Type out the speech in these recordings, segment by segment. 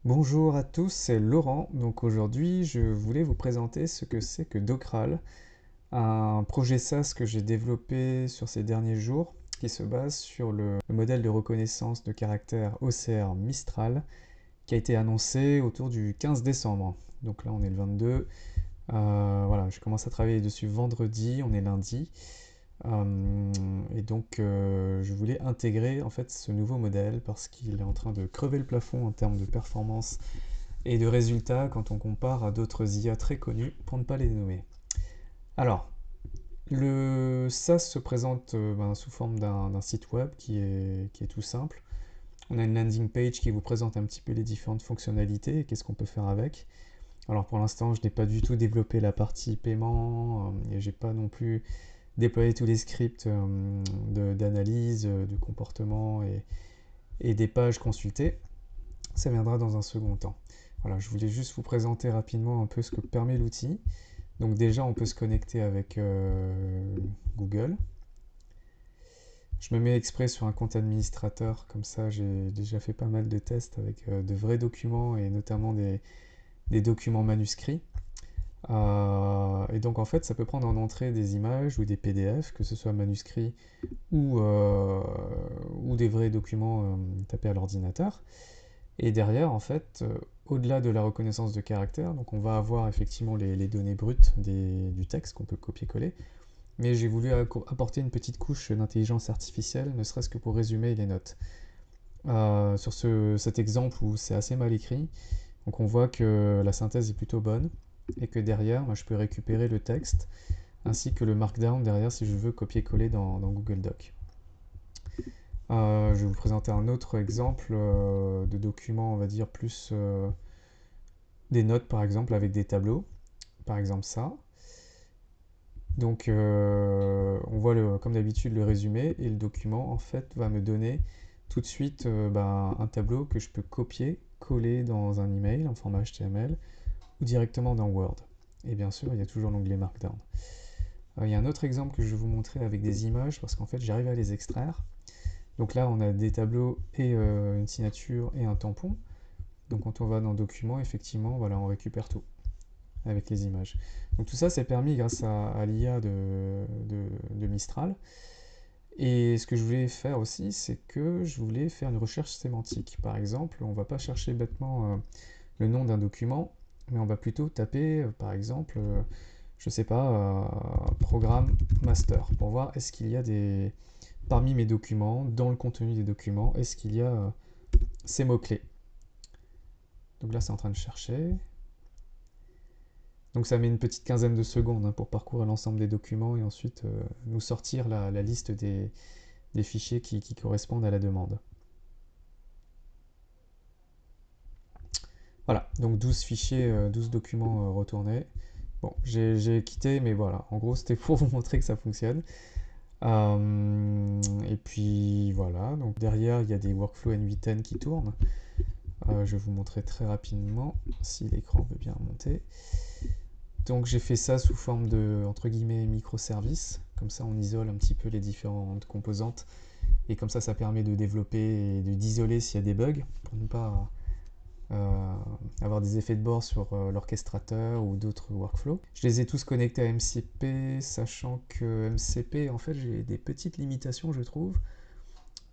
Bonjour à tous, c'est Laurent. Donc aujourd'hui, je voulais vous présenter ce que c'est que Docral, un projet SaaS que j'ai développé sur ces derniers jours qui se base sur le modèle de reconnaissance de caractère OCR Mistral qui a été annoncé autour du 15 décembre. Donc là, on est le 22. Voilà, je commence à travailler dessus vendredi, on est lundi. Et donc, je voulais intégrer en fait ce nouveau modèle parce qu'il est en train de crever le plafond en termes de performance et de résultats quand on compare à d'autres IA très connus, pour ne pas les nommer. Alors, le SaaS se présente sous forme d'un site web qui est tout simple. On a une landing page qui vous présente un petit peu les différentes fonctionnalités et qu'est-ce qu'on peut faire avec. Alors pour l'instant, je n'ai pas du tout développé la partie paiement et j'ai pas non plus déployé tous les scripts d'analyse, de comportement et des pages consultées. Ça viendra dans un second temps. Voilà, je voulais juste vous présenter rapidement un peu ce que permet l'outil. Donc déjà, on peut se connecter avec Google. Je me mets exprès sur un compte administrateur, comme ça j'ai déjà fait pas mal de tests avec de vrais documents et notamment des documents manuscrits. Et donc en fait, ça peut prendre en entrée des images ou des PDF, que ce soit manuscrits ou des vrais documents tapés à l'ordinateur. Et derrière, en fait, au-delà de la reconnaissance de caractère, donc on va avoir effectivement les données brutes du texte qu'on peut copier-coller, mais j'ai voulu apporter une petite couche d'intelligence artificielle, ne serait-ce que pour résumer les notes. Sur cet exemple où c'est assez mal écrit, donc on voit que la synthèse est plutôt bonne, et que derrière, moi, je peux récupérer le texte, ainsi que le markdown derrière si je veux copier-coller dans Google Doc. Je vais vous présenter un autre exemple de document, on va dire, plus des notes par exemple avec des tableaux, par exemple ça. Donc on voit comme d'habitude le résumé et le document en fait va me donner tout de suite un tableau que je peux copier, coller dans un email en format HTML ou directement dans Word. Et bien sûr, il y a toujours l'onglet Markdown. Il y a un autre exemple que je vais vous montrer avec des images parce qu'en fait j'arrive à les extraire. Donc là on a des tableaux et une signature et un tampon. Donc quand on va dans Documents, effectivement, voilà, on récupère tout avec les images. Donc tout ça, c'est permis grâce à l'IA de Mistral. Et ce que je voulais faire aussi, c'est que je voulais faire une recherche sémantique. Par exemple, on ne va pas chercher bêtement le nom d'un document, mais on va plutôt taper, par exemple, je ne sais pas, programme master, pour voir est-ce qu'il y a parmi mes documents, dans le contenu des documents, est-ce qu'il y a ces mots-clés. Donc là, c'est en train de chercher. Donc ça met une petite quinzaine de secondes pour parcourir l'ensemble des documents et ensuite nous sortir la liste des fichiers qui correspondent à la demande. Voilà, donc 12 fichiers, 12 documents retournés. Bon, j'ai quitté, mais voilà, en gros c'était pour vous montrer que ça fonctionne. Et puis voilà, donc derrière il y a des workflows N8N qui tournent. Je vais vous montrer très rapidement si l'écran veut bien monter. Donc j'ai fait ça sous forme de, entre guillemets, microservices. Comme ça, on isole un petit peu les différentes composantes. Et comme ça permet de développer et d'isoler s'il y a des bugs, pour ne pas avoir des effets de bord sur l'orchestrateur ou d'autres workflows. Je les ai tous connectés à MCP, sachant que MCP, en fait, j'ai des petites limitations, je trouve.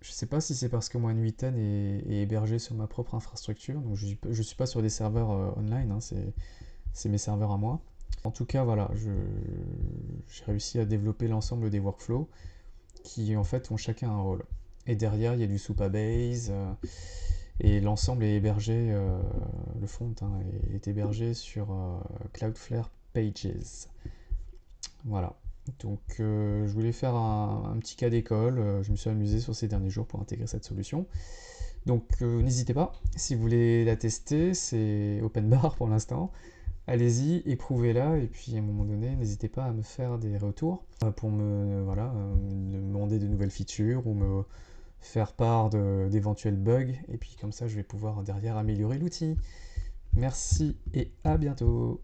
Je ne sais pas si c'est parce que moi, N8N est hébergé sur ma propre infrastructure. Donc je ne suis pas sur des serveurs online, hein, c'est mes serveurs à moi. En tout cas, voilà, j'ai réussi à développer l'ensemble des workflows qui en fait ont chacun un rôle. Et derrière, il y a du Supabase et l'ensemble est hébergé, le front est hébergé sur Cloudflare Pages. Voilà. Donc je voulais faire un petit cas d'école, je me suis amusé sur ces derniers jours pour intégrer cette solution. Donc n'hésitez pas, si vous voulez la tester, c'est open bar pour l'instant. Allez-y, éprouvez-la, et puis à un moment donné, n'hésitez pas à me faire des retours pour me demander de nouvelles features ou me faire part d'éventuels bugs, et puis comme ça je vais pouvoir derrière améliorer l'outil. Merci et à bientôt.